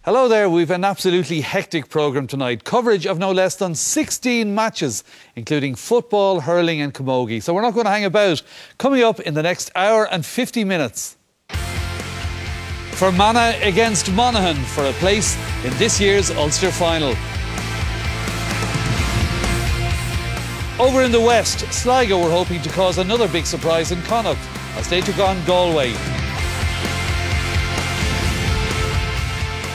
Hello there, we've an absolutely hectic programme tonight. Coverage of no less than 16 matches, including football, hurling and camogie. So we're not going to hang about. Coming up in the next hour and 50 minutes. Fermanagh against Monaghan for a place in this year's Ulster final. Over in the west, Sligo were hoping to cause another big surprise in Connacht as they took on Galway.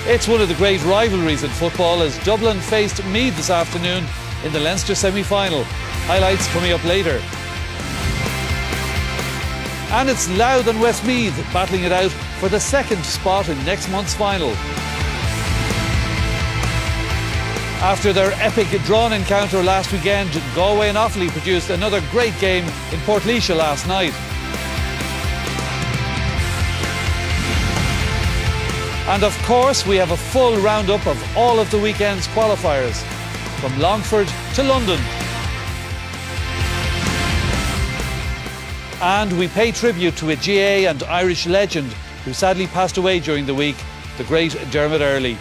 It's one of the great rivalries in football as Dublin faced Meath this afternoon in the Leinster semi-final. Highlights coming up later. And it's Louth and Westmeath battling it out for the second spot in next month's final. After their epic drawn encounter last weekend, Galway and Offaly produced another great game in Portlaoise last night. And of course, we have a full roundup of all of the weekend's qualifiers, from Longford to London. And we pay tribute to a GAA and Irish legend who sadly passed away during the week, the great Dermot Earley.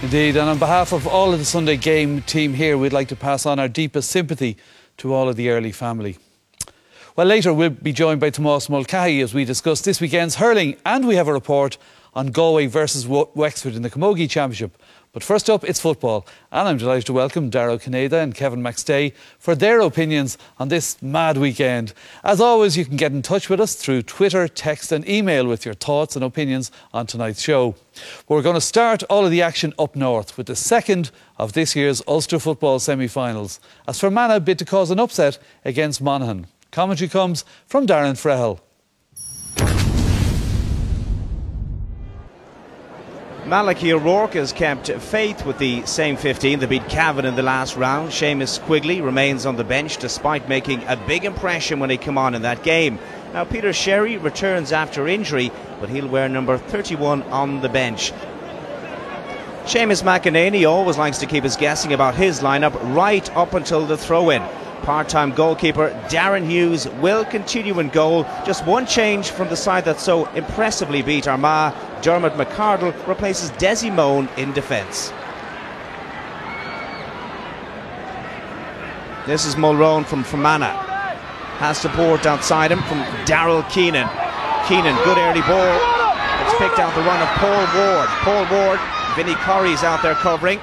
Indeed, and on behalf of all of the Sunday Game team here, we'd like to pass on our deepest sympathy to all of the Earley family. Well, later we'll be joined by Tomás Mulcahy as we discuss this weekend's hurling, and we have a report on Galway versus Wexford in the Camogie Championship. But first up, it's football, and I'm delighted to welcome Dara Ó Cinnéide and Kevin McStay for their opinions on this mad weekend. As always, you can get in touch with us through Twitter, text and email with your thoughts and opinions on tonight's show. We're going to start all of the action up north with the second of this year's Ulster football semi-finals, as Fermanagh bid to cause an upset against Monaghan. Commentary comes from Darren Frehel. Malachy O'Rourke has kept faith with the same 15 that beat Cavan in the last round. Seamus Quigley remains on the bench despite making a big impression when he came on in that game. Now Peter Sherry returns after injury, but he'll wear number 31 on the bench. Seamus McEnany always likes to keep us guessing about his lineup right up until the throw-in. Part-time goalkeeper Darren Hughes will continue in goal. Just one change from the side that so impressively beat Armagh. Dermot McCardle replaces Desi Moan in defence. This is Mulrowan from Fermanagh. Has support outside him from Daryl Keenan. Keenan, good early ball. It's picked out the run of Paul Ward. Paul Ward, Vinnie Corrie's out there covering.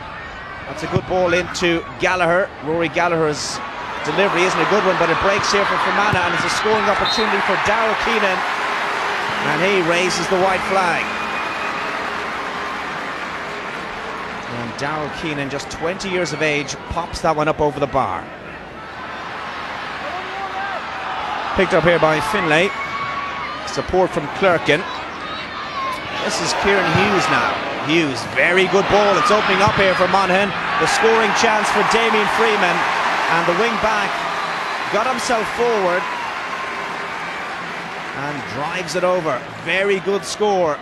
That's a good ball into Gallagher. Rory Gallagher's delivery isn't a good one, but it breaks here for Fermanagh, and it's a scoring opportunity for Daryl Keenan, and he raises the white flag. And Daryl Keenan, just 20 years of age, pops that one up over the bar. Picked up here by Finlay. Support from Clerkin. This is Kieran Hughes now. Hughes, very good ball. It's opening up here for Monaghan. The scoring chance for Damien Freeman. And the wing back got himself forward and drives it over. Very good score.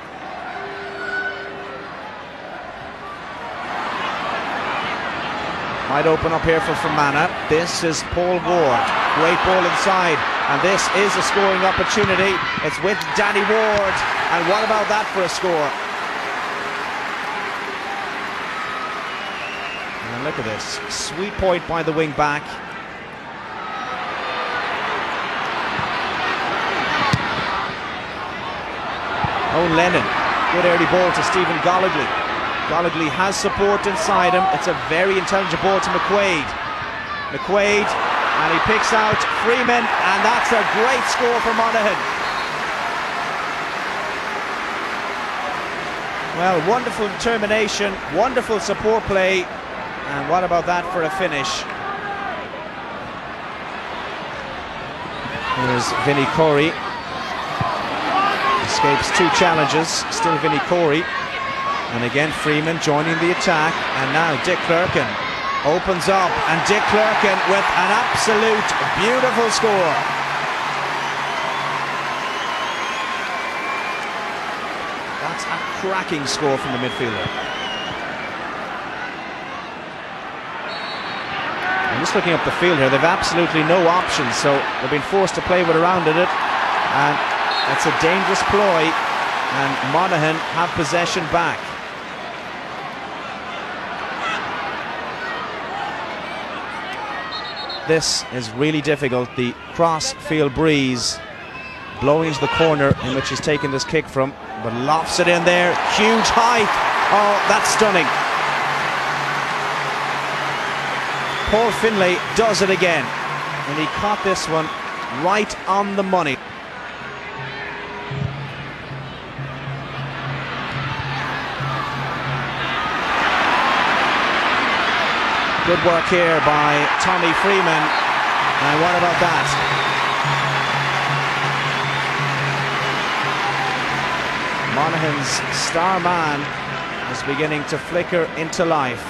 Might open up here for Fermanagh. This is Paul Ward. Great ball inside. And this is a scoring opportunity. It's with Danny Ward. And what about that for a score? And look at this. Sweet point by the wing back. Owen Lennon. Good early ball to Stephen Goligly. Goligly has support inside him. It's a very intelligent ball to McQuaid. McQuaid, and he picks out Freeman, and that's a great score for Monaghan. Well, wonderful determination, wonderful support play, and what about that for a finish? Here's Vinnie Corey. Escapes two challenges, still Vinnie Corey. And again Freeman joining the attack, and now Dick Clerkin opens up, and Dick Clerkin with an absolute beautiful score. That's a cracking score from the midfielder. I'm just looking up the field here. They've absolutely no options, so they've been forced to play with around it, and it's a dangerous ploy. and Monaghan have possession back. This is really difficult. The cross-field breeze blowing into the corner in which he's taken this kick from, but lofts it in there. Huge height. Oh, that's stunning. Paul Finlay does it again, and he caught this one right on the money. Good work here by Tommy Freeman. And what about that? Monaghan's star man is beginning to flicker into life.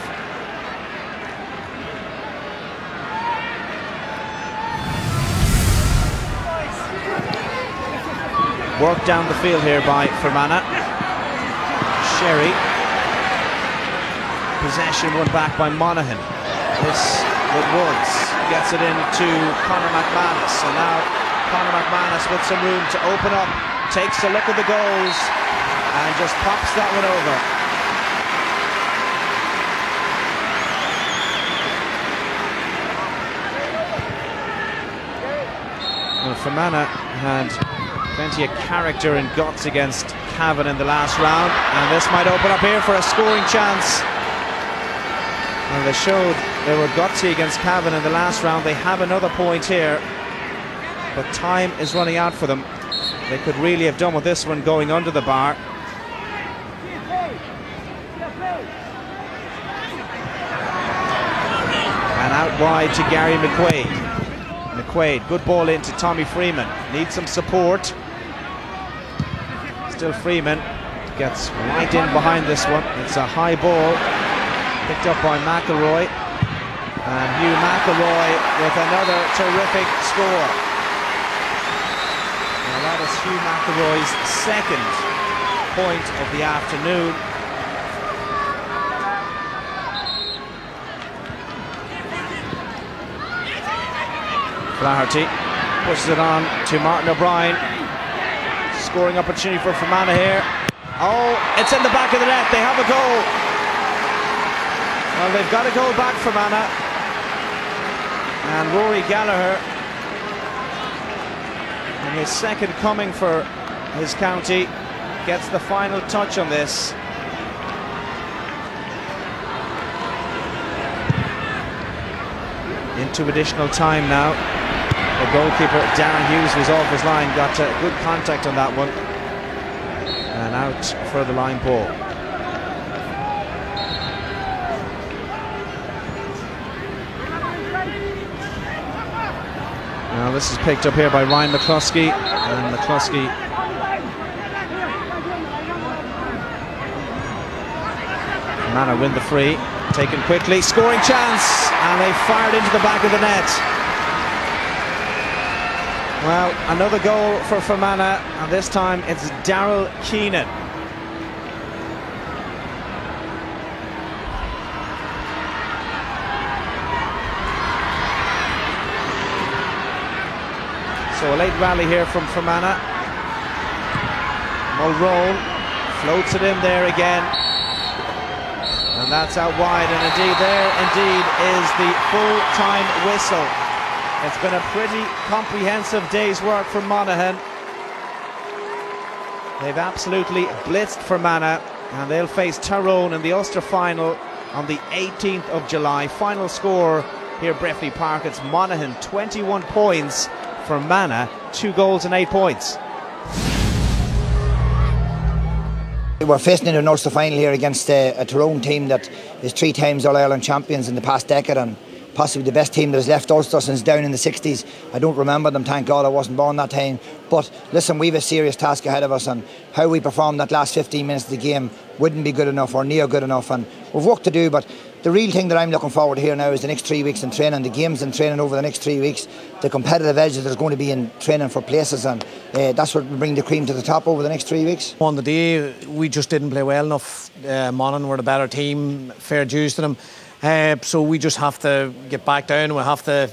Work down the field here by Fermanagh. Sherry. Possession won back by Monaghan. This with Woods. Gets it into Conor McManus. So now Conor McManus with some room to open up. Takes a look at the goals and just pops that one over. Well, Fermanagh had plenty of character and guts against Cavan in the last round, and this might open up here for a scoring chance. Well, they showed they were gutsy against Cavan in the last round. They have another point here, but time is running out for them. They could really have done with this one going under the bar. And out wide to Gary McQuaid. McQuaid, good ball into Tommy Freeman. Needs some support. Still Freeman gets right in behind this one. It's a high ball picked up by McElroy. And Hugh McElroy with another terrific score. Now that is Hugh McElroy's second point of the afternoon. Flaherty pushes it on to Martin O'Brien. Scoring opportunity for Fermanagh here. Oh, it's in the back of the net. They have a goal. Well, they've got a goal back, Fermanagh. And Rory Gallagher, in his second coming for his county, gets the final touch on this. Into additional time now. The goalkeeper, Darren Hughes, was off his line, got good contact on that one. And out for the line ball. Now this is picked up here by Ryan McCluskey. And McCluskey Manor win the free. Taken quickly, scoring chance, and they fired into the back of the net. Well, another goal for Fermanagh, and this time it's Daryl Keenan. So a late rally here from Fermanagh. Mulroe floats it in there again. And that's out wide, and indeed there indeed is the full-time whistle. It's been a pretty comprehensive day's work for Monaghan. They've absolutely blitzed Fermanagh, and they'll face Tyrone in the Ulster final on the 18th of July. Final score here at Breffni Park, it's Monaghan 21 points, Fermanagh 2 goals and 8 points. We're facing in an Ulster final here against a Tyrone team that is 3 times All-Ireland champions in the past decade, and possibly the best team that has left Ulster since down in the 60s. I don't remember them, thank God I wasn't born that time. But listen, we have a serious task ahead of us, and how we perform that last 15 minutes of the game wouldn't be good enough or near good enough, and we've work to do. But the real thing that I'm looking forward to here now is the next 3 weeks in training, the games in training over the next 3 weeks, the competitive edge that there's going to be in training for places, and that's what will bring the cream to the top over the next 3 weeks. On the day, we just didn't play well enough. Monaghan were the better team, fair dues to them. So we just have to get back down. We have to,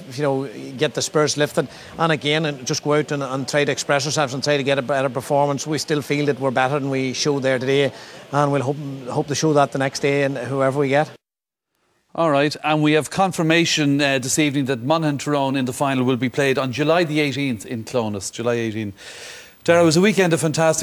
get the spirits lifted, and again, and just go out and try to express ourselves and try to get a better performance. We still feel that we're better than we showed there today, and we'll hope to show that the next day, and whoever we get. All right, and we have confirmation this evening that Monaghan Tyrone in the final will be played on July the 18th in Clonus. July 18th. Dara, it was a weekend of fantastic